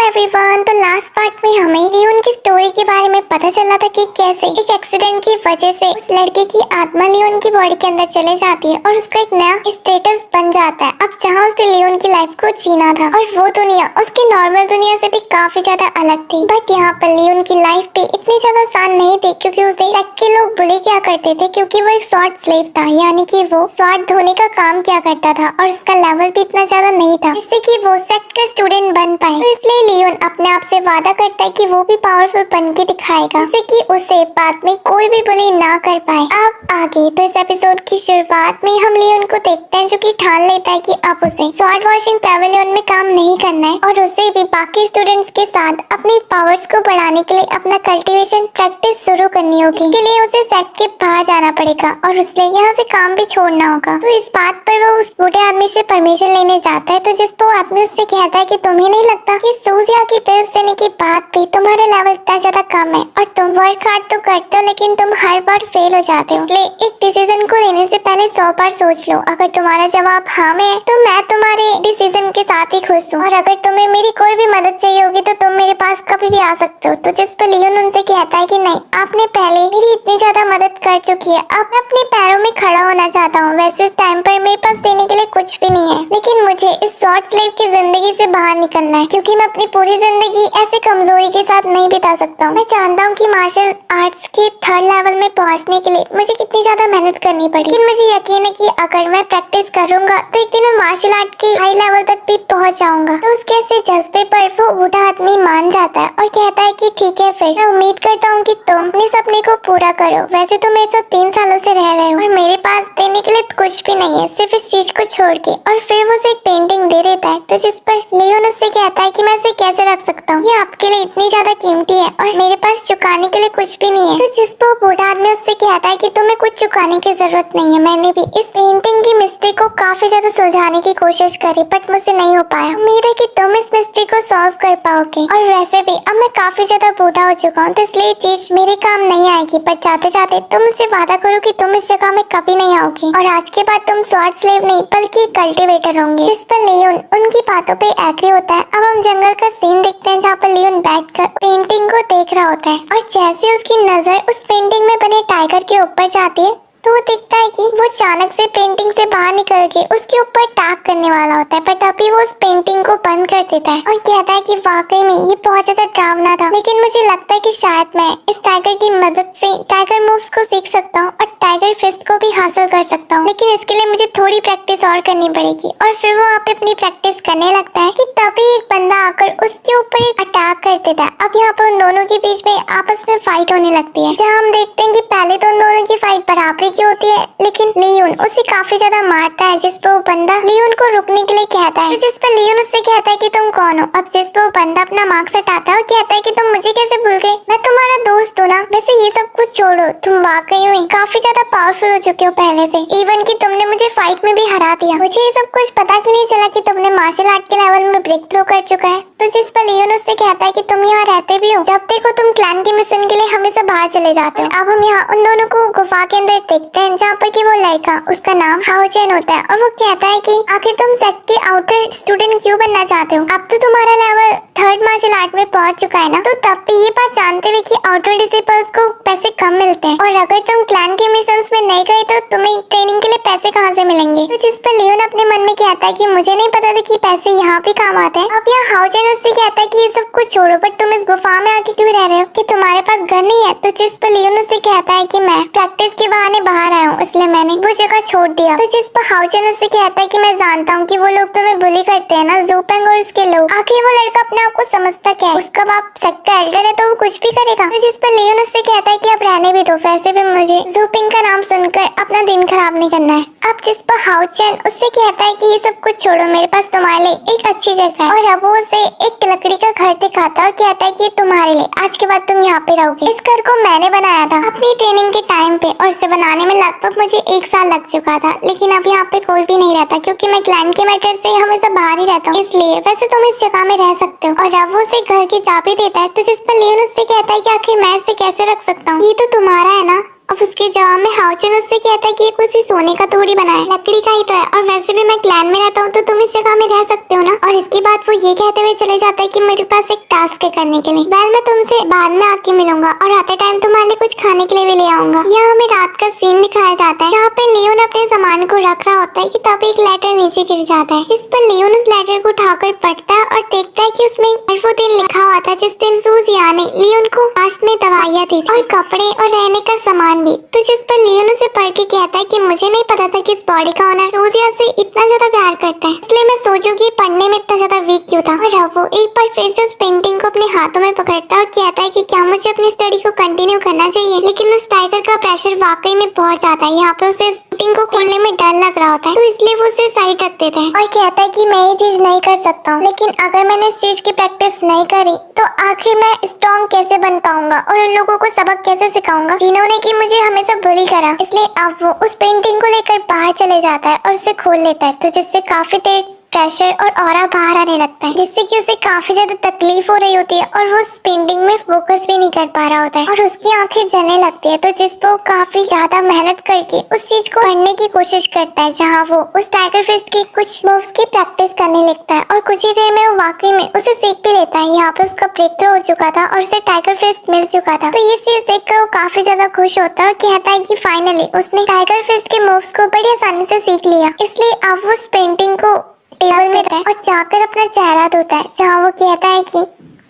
Everyone. तो last part में हमें लियोन की स्टोरी के बारे में पता चला था कि कैसे एक एक्सीडेंट की वजह से उस लड़के की आत्मा लियोन की बॉडी के अंदर चले जाती है और उसका एक नया स्टेटस बन जाता है। अब जहाँ उसने लियोन की लाइफ को जीना था और वो दुनिया उसकी नॉर्मल दुनिया से भी काफी ज्यादा अलग थी, बट यहाँ पर लियोन की लाइफ भी इतनी ज्यादा आसान नहीं थी क्योंकि उसे सेक्ट के लोग बुले क्या करते थे क्योंकि वो एक स्वॉर्ड स्लेव था, यानी कि वो स्वॉर्ड धोने का काम किया करता था और उसका लेवल भी इतना ज्यादा नहीं था जिससे कि वो सेक्ट का स्टूडेंट बन पाए। तो इसलिए लियोन अपने आप से वादा करता है कि वो भी पावरफुल बन के दिखाएगा जिससे कि उसे बाद में कोई भी बुली ना कर पाए। अब आगे तो इस एपिसोड की शुरुआत में हम लियोन को देखते हैं जो कि ठान लेता है कि अब उसे स्वॉर्ड वॉशिंग पैवेलियन में काम नहीं करना है और उसे भी बाकी स्टूडेंट्स के साथ अपनी पावर्स को बढ़ाने के लिए अपना कल्टीवेशन प्रैक्टिस शुरू करनी होगी। इसके लिए उसे सेक्ट के बाहर जाना पड़ेगा और उसे यहाँ से काम भी छोड़ना होगा। तो इस बात पर वो उस बूढ़े आदमी से परमिशन लेने जाता है, तो जिस पर वो आदमी उससे कहता है कि तुम्हें नहीं लगता कि सूजिया की पिल्स देने के बाद भी तुम्हारा लेवल इतना ज्यादा कम है और तुम वर्क हार्ड तो करते हो लेकिन तुम हर बार फेल हो जाते हो, इसलिए एक डिसीजन को लेने से पहले 100 बार सोच लो। अगर तुम्हारा जवाब हाँ में है तो मैं तुम्हारे डिसीजन के साथ ही खुश हूँ और अगर तुम्हें मेरी कोई भी मदद चाहिए होगी तो तुम मेरे पास कभी भी आ सकते हो। तो जिस पर लियोन उनसे कहता है कि नहीं, आपने पहले मेरी इतनी ज्यादा मदद कर चुकी है, अब मैं अपने पैरों में खड़ा होना चाहता हूँ। वैसे इस टाइम पर मेरे पास देने के लिए कुछ भी नहीं है, लेकिन मुझे इस शॉर्ट स्लेव की जिंदगी से बाहर निकलना है क्योंकि मैं अपनी पूरी जिंदगी ऐसे कमजोरी के साथ नहीं बिता सकता हूँ। मैं जानता हूँ कि मार्शल आर्ट्स के 3rd लेवल में पहुँचने के लिए मुझे कितनी ज्यादा मेहनत करनी पड़ी, लेकिन मुझे यकीन है कि अगर मैं प्रैक्टिस करूंगा तो एक दिन मैं मार्शल आर्ट के हाई लेवल तक भी पहुँच जाऊंगा। तो उसके ऐसे जज्बे पर वो बूढ़ा आदमी मान जाता है और कहता है कि ठीक है, फिर मैं उम्मीद करता हूँ कि तुम अपने सपने को पूरा करो। वैसे तो मेरे साथ 3 सालों से रह रहे हो और मेरे पास देने के लिए कुछ भी नहीं है सिर्फ इस चीज को छोड़ के। और फिर वो उसे एक पेंटिंग दे देता है, तो जिस पर लियोन उससे कहता है कि मैं इसे कैसे रख सकता हूँ, ये आपके लिए इतनी ज्यादा कीमती है और मेरे पास चुकाने के लिए कुछ भी नहीं है। तो जिस पर बूढ़ा आदमी उससे कहता है कि तुम्हें कुछ चुकाने की जरूरत नहीं है, मैंने भी इस पेंटिंग की मिस्टेक को काफी ज्यादा सुलझाने की कोशिश करी बट मुझसे नहीं हो पाया। उम्मीद है कि तुम इस मिस्टेक को सॉल्व कर पाओगे और वैसे भी अब मैं काफी ज्यादा बूढ़ा हो चुका हूँ तो इसलिए चीज मेरे काम नहीं आएगी, पर जाते जाते तुम मुझसे वादा करो कि तुम इस जगह में कभी नहीं आओगी और आज के बाद तुम स्वॉर्ड स्लेव नहीं बल्कि कल्टीवेटर होंगे। जिस पर लियोन उनकी बातों पे एग्री होता है। अब हम जंगल का सीन देखते हैं जहाँ पर लियोन बैठकर पेंटिंग को देख रहा होता है और जैसे उसकी नजर उस पेंटिंग में बने टाइगर के ऊपर जाती है तो वो देखता है कि वो अचानक से पेंटिंग से बाहर निकल के उसके ऊपर अटैक करने वाला होता है, पर तभी वो उस पेंटिंग को बंद कर देता है और कहता है कि वाकई में ये बहुत ज्यादा डरावना था, लेकिन मुझे लगता है कि शायद मैं इस टाइगर की मदद से टाइगर मूव्स को सीख सकता हूँ और टाइगर फिस्ट को भी हासिल कर सकता हूँ, लेकिन इसके लिए मुझे थोड़ी प्रैक्टिस और करनी पड़ेगी। और फिर वो वहाँ पे अपनी प्रैक्टिस करने लगता है कि तभी एक बंदा आकर उसके ऊपर एक अटैक कर देता है। अब यहाँ पर उन दोनों के बीच में आपस में फाइट होने लगती है, जहाँ हम देखते हैं कि पहले तो उन दोनों की फाइट बराबरी की होती है, लेकिन लियोन उसे काफी ज्यादा मारता है जिस पर वो बंदा लियोन को रुकने के लिए कहता है, तो जिस पर लियोन उससे कहता है कि तुम कौन हो। अब जिस पर वो बंदा अपना मार्क्स हटाता है और कहता है कि तुम मुझे कैसे भूल गए, मैं तुम्हारा दोस्त हूँ ना। वैसे ये सब कुछ छोड़ो, तुम वाकई में काफी ज्यादा पावरफुल हो चुके हो पहले से, इवन कि तुमने मुझे फाइट में भी हरा दिया। मुझे ये सब कुछ पता क्यों नहीं चला कि तुमने मार्शल आर्ट के लेवल में ब्रेक थ्रू कर चुका है। तो जिस पर लियोन उससे कहता है कि तुम यहाँ रहते भी हो, जब देखो तुम क्लैन के मिशन के लिए हमेशा बाहर चले जाते हो। अब हम यहाँ उन दोनों को गुफा के अंदर देखते हैं जहाँ पर कि वो लड़का उसका नाम हाओ चेन होता है और वो कहता है कि आखिर तुम सेक्ट के आउटर स्टूडेंट क्यों बनना चाहते हो, अब तो तुम्हारा लेवल 3rd मार्शल आर्ट में पहुंच चुका है ना। तो तब भी ये बात जानते हुए कि आउटर डिसिपल्स को पैसे कम मिलते हैं और अगर तुम क्लैन के मिशंस में नहीं गए तो तुम्हें ट्रेनिंग के लिए पैसे कहाँ से मिलेंगे। तो जिस पर लियोन अपने मन में कहता है कि मुझे नहीं पता था कि पैसे यहाँ भी काम आते हैं। अब यहाँ हाओ चेन उससे कहता है कि ये सब कुछ छोड़ो, बट तुम इस गुफा में आके क्यों रह रहे हो, कि तुम्हारे पास घर नहीं है। तो जिस पर लियोन उससे कहता है कि मैं प्रैक्टिस के बहाने बाहर आया हूँ इसलिए मैंने वो जगह छोड़ दिया। तो जिस पर हाओ चेन उससे कहता है कि मैं जानता हूँ कि वो लोग तुम्हें बुली करते हैं ना, ज़ूपेंग और उसके लोग। आखिर वो लड़का अपने आप को समझता क्या है, उसका बाप सेक्ट का एल्डर है तो वो कुछ भी करेगा। तो जिस पर लियोन उससे कहता है कि अब रहने भी दो, वैसे भी मुझे ज़ूपिंग का नाम सुनकर अपना दिन खराब नहीं करना है। अब जिस पर हाओ चेन उससे कहता है कि ये सब कुछ छोड़ो, मेरे पास तुम्हारे लिए एक अच्छी जगह है। और अब वो उसे एक लकड़ी का घर दिखाता है और कहता है कि ये तुम्हारे लिए, आज के बाद तुम यहाँ पे रहोगे। इस घर को मैंने बनाया था अपनी ट्रेनिंग के टाइम पे और इसे बनाने में लगभग मुझे 1 साल लग चुका था, लेकिन अब यहाँ पे कोई भी नहीं रहता क्योंकि मैं क्लैन के मैटर से हमेशा बाहर ही रहता हूँ, इसलिए वैसे तुम इस जगह में रह सकते हो। और अब वो उसे घर की चाबी देता है, तो जिस पर लियोन उससे कहता है कि आखिर मैं इसे कैसे रख सकता हूँ, ये तो तुम्हारा है ना। अब उसके जवाब में हाओचन उससे कहता है कि ये किसी सोने का तोड़ी बना है, लकड़ी का ही तो है, और वैसे भी मैं क्लैन में रहता हूँ तो तुम इस जगह में रह सकते हो ना। और इसके बाद वो ये कहते हुए चले जाता है कि मेरे पास एक टास्क है करने के लिए, वेल मैं तुमसे बाद में आके मिलूंगा और आते टाइम तुम्हारे लिए कुछ खाने के लिए भी ले आऊंगा। यहाँ हमें रात का सीन दिखाया जाता है जहाँ पे लियोन अपने सामान को रख रहा होता है कि तब एक लेटर नीचे गिर जाता है, जिस पर लियोन उस लेटर को उठाकर पढ़ता है और देखता है कि उसमें वो दिन लिखा हुआ था जिस दिन सूजिया ने लियोन को लास्ट में दवाइयाँ दी और कपड़े और रहने का सामान भी। तो जिस पर लियोन उसे पढ़ के कहता है कि मुझे नहीं पता था कि इस बॉडी का ओनर सूजिया से इतना ज्यादा प्यार करता है, इसलिए मैं सोचूं कि पढ़ने में इतना ज्यादा वीक क्यों था। और अब वो एक बार फिर से उस पेंटिंग को अपने हाथों में पकड़ता है और कहता है कि क्या मुझे अपनी स्टडी को कंटिन्यू करना चाहिए, लेकिन उस टाइगर का प्रेशर वाकई में बहुत ज्यादा है। यहाँ पे उसे पेंटिंग को खोलने में डर लग रहा होता है, तो इसलिए वो उसे साइड रख देता है और कहता है कि मैं ये चीज नहीं कर सकता हूँ, लेकिन अगर मैंने इस चीज की प्रैक्टिस नहीं करी तो आखिर मैं स्ट्रॉन्ग कैसे बन पाऊंगा और उन लोगों को सबक कैसे सिखाऊंगा जिन्होंने कि मुझे हमेशा बुली करा। इसलिए अब वो उस पेंटिंग को लेकर बाहर चले जाता है और उसे खोल लेता है, तो जिससे काफी देर प्रेशर और ऑरा बाहर आने लगता है, जिससे कि उसे काफी ज्यादा तकलीफ हो रही होती है और वो उस पेंटिंग में फोकस भी नहीं कर पा रहा होता है और उसकी आंखें जलने लगती है। तो जिस पर वो काफी ज्यादा मेहनत करके उस चीज को पढ़ने की कोशिश करता है, जहाँ वो उस टाइगर फिस्ट की कुछ मूव्स की प्रैक्टिस करने लगता है और कुछ ही देर में वो वाकई में उसे सीख भी लेता है। यहाँ पे उसका ब्रेक थ्रू हो चुका था और उसे टाइगर फिस्ट मिल चुका था, तो ये चीज देखकर वो काफी ज्यादा खुश होता है और कहता है कि फाइनली उसने टाइगर फिस्ट के मूव्स को बड़ी आसानी से सीख लिया। इसलिए अब वो उस पेंटिंग को टेबल में रहता है और जाकर अपना चेहरा धोता है, जहाँ वो कहता है कि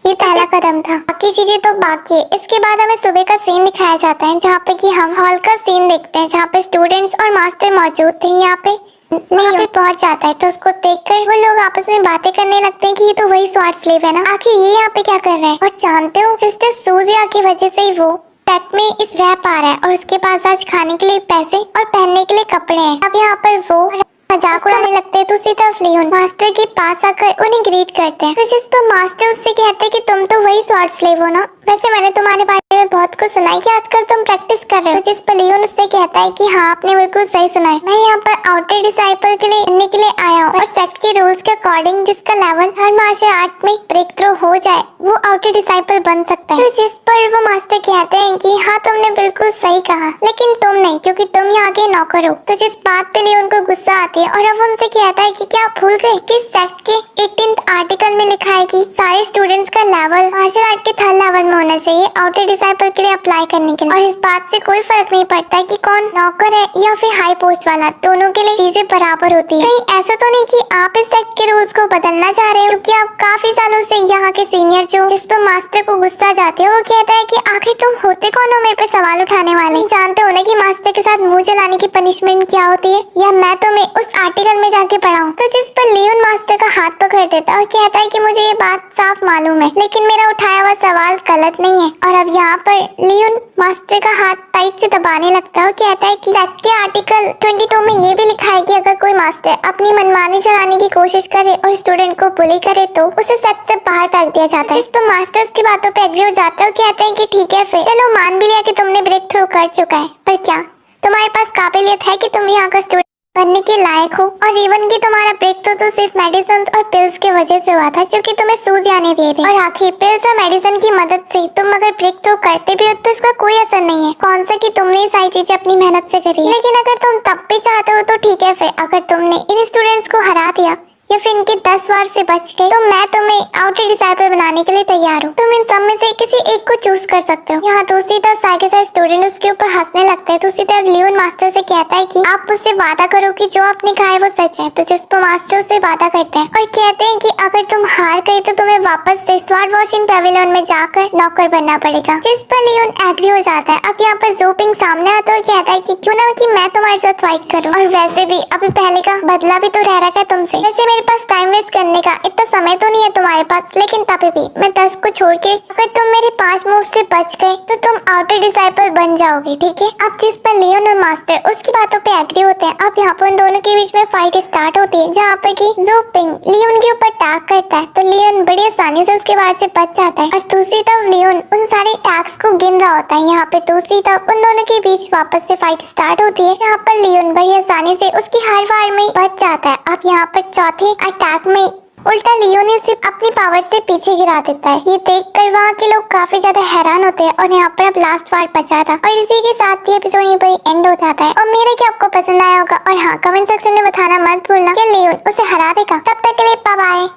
ये पहला कदम था, बाकी चीजें तो बाकी है। इसके बाद हमें सुबह का सीन दिखाया जाता है जहाँ पे कि हम हॉल का सीन देखते हैं, जहाँ पे स्टूडेंट्स और मास्टर मौजूद थे। यहाँ पे पहुंच जाता है तो उसको देखकर वो लोग आपस में बातें करने लगते हैं कि ये तो वही स्वॉर्ड स्लेव है ना, आखिर ये यहाँ पे क्या कर रहा है। और जानते हो सिस्टर सूजिया की वजह से ही वो टेक में इस रह पा रहा है और उसके पास आज खाने के लिए पैसे और पहनने के लिए कपड़े हैं। अब यहाँ पर वो मजाक उड़ाने लगते हैं, तो सीधा लियोन मास्टर के पास आकर उन्हें ग्रीट करते हैं, तो जिस पर मास्टर उससे कहते हैं कि तुम तो वही स्वॉर्ड स्लेव हो ना, वैसे मैंने तुम्हारे बारे में बहुत कुछ सुना है कि आजकल तुम प्रैक्टिस कर रहे हो। तो जिस पर लियोन उससे कहता है कि हाँ आपने बिल्कुल सही सुना है, मैं यहाँ पर आउटर डिसाइपल के लिए बनने के लिए आया हूँ और सेक्ट के रूल्स के अकॉर्डिंग जिसका लेवल हर मार्शल आर्ट में ब्रेक थ्रू हो जाए वो आउटर डिसाइपल बन सकता है। तो जिस पर वो मास्टर कहते हैं कि हाँ तुमने बिल्कुल सही कहा, लेकिन तुम नहीं, क्योंकि तुम यहाँ के नौकर हो। तो जिस बात पे लियोन को गुस्सा आती है और अब उनसे कहता है कि क्या आप भूल गए कि सेक्ट के 18th आर्टिकल में लिखा है कि सारे स्टूडेंट्स का लेवल मार्शल आर्ट के थर्ड लेवल में होना चाहिए आउटर डिसाइपल के लिए अप्लाई करने के लिए। और इस बात से कोई फर्क नहीं पड़ता है कि कौन नौकर है या फिर हाई पोस्ट वाला, दोनों के लिए चीजें बराबर होती है। कहीं ऐसा तो नहीं कि आप इस सेक्ट के रूल्स को बदलना चाह रहे हो, क्योंकि आप काफी सालों से यहाँ के सीनियर जो जिस पर मास्टर को गुस्सा जाते हो वो कहता है कि आखिर तुम होते कौन हो मेरे पे सवाल उठाने वाले। जानते हो ना कि मास्टर के साथ मुंह जलाने की पनिशमेंट क्या होती है, या मैं तुम्हें उस आर्टिकल में जाके पढ़ाऊं। तो जिस पर लियोन मास्टर का हाथ पकड़ देता है और कहता है कि मुझे ये बात साफ मालूम है, लेकिन मेरा उठाया हुआ सवाल गलत नहीं है। और अब यहाँ पर लियोन मास्टर का हाथ टाइट से दबाने लगता है और कहता है कि सेक्ट के आर्टिकल 22 में ये भी लिखा है कि अगर कोई मास्टर अपनी मनमानी चलाने की कोशिश करे और स्टूडेंट को बुली करे तो उसे सेक्ट से बाहर फेंक दिया जाता है। जिस पर मास्टर उसकी बातों पे एग्री हो जाता है और कहते हैं कि ठीक है फिर चलो मान भी लिया कि तुमने ब्रेक थ्रू कर चुका है, पर क्या तुम्हारे पास काबिलियत है कि तुम यहाँ का स्टूडेंट बनने के लायक हो। और इवन कि तुम्हारा ब्रेक थ्रू तो सिर्फ मेडिसिन और पिल्स की वजह से हुआ था जो कि तुम्हें सूजिया ने दिए थे, और आखिर पिल्स और मेडिसिन की मदद से तुम अगर ब्रेक थ्रू करते भी हो तो इसका कोई असर नहीं है, कौन सा कि तुमने ये सारी चीजें अपनी मेहनत से करी। लेकिन अगर तुम तब भी चाहते हो तो ठीक है, फिर अगर तुमने इन स्टूडेंट्स को हरा दिया या फिर इनके 10 वार से बच गए तो मैं तुम्हें आउटर डिसाइपल बनाने के लिए तैयार हूँ। तुम इन सब में से किसी एक को चूज कर सकते हो। यहाँ दूसरी तरफ सारे सारे स्टूडेंट उसके ऊपर हंसने लगते हैं। दूसरी तरफ लियोन मास्टर से कहता है कि आप मुझसे वादा करो कि जो आपने कहा है वो सच है। तो जिस पर मास्टर से वादा करते हैं और कहते हैं कि अगर तुम हार गए तो तुम्हें वापस से स्वॉर्ड वॉशिंग पेविलियन में जाकर नौकर बनना पड़ेगा। जिस पर लियोन एग्री हो जाता है। अब यहाँ पर जोपिंग सामने आता है और कहता है कि क्यों ना कि मैं तुम्हारे साथ फाइट करूँ, और वैसे भी अभी पहले का बदला भी तो रह रखा है तुमसे। वैसे मेरे पास टाइम वेस्ट करने का इतना समय तो नहीं है तुम्हारे पास, लेकिन तभी भी मैं 10 को छोड़ के अगर तुम मेरे 5 मूव से बच गए तो तुम आउटर डिसाइपल बन जाओगे, ठीक है। अब जिस पर लियोन और मास्टर उसकी बातों पे एग्री होते हैं। अब यहाँ पर उन दोनों के बीच में फाइट स्टार्ट होती है, जहाँ पे कि जोपिंग लियोन के ऊपर अटैक करता है तो लियोन बड़ी आसानी से उसके वार से बच जाता है, और दूसरी तरफ लियोन उन सारे अटैक्स को गिन रहा होता है। यहाँ पे दूसरी तरफ उन दोनों के बीच वापस से फाइट स्टार्ट होती है, जहाँ पर लियोन बड़ी आसानी से उसकी हर वार में बच जाता है। अब यहाँ पर चौथे अटैक में उल्टा लियोन उसे अपनी पावर से पीछे गिरा देता है। ये देखकर वहाँ के लोग काफी ज्यादा हैरान होते हैं और यहाँ पर अब लास्ट पार्ट बचा था और इसी के साथ ये एपिसोड यहीं पर एंड हो जाता है। और मेरे कि आपको पसंद आया होगा और हाँ, कमेंट सेक्शन में बताना मत भूलना कि लियोन उसे हरा देगा। तब तक के लिए बाय बाय।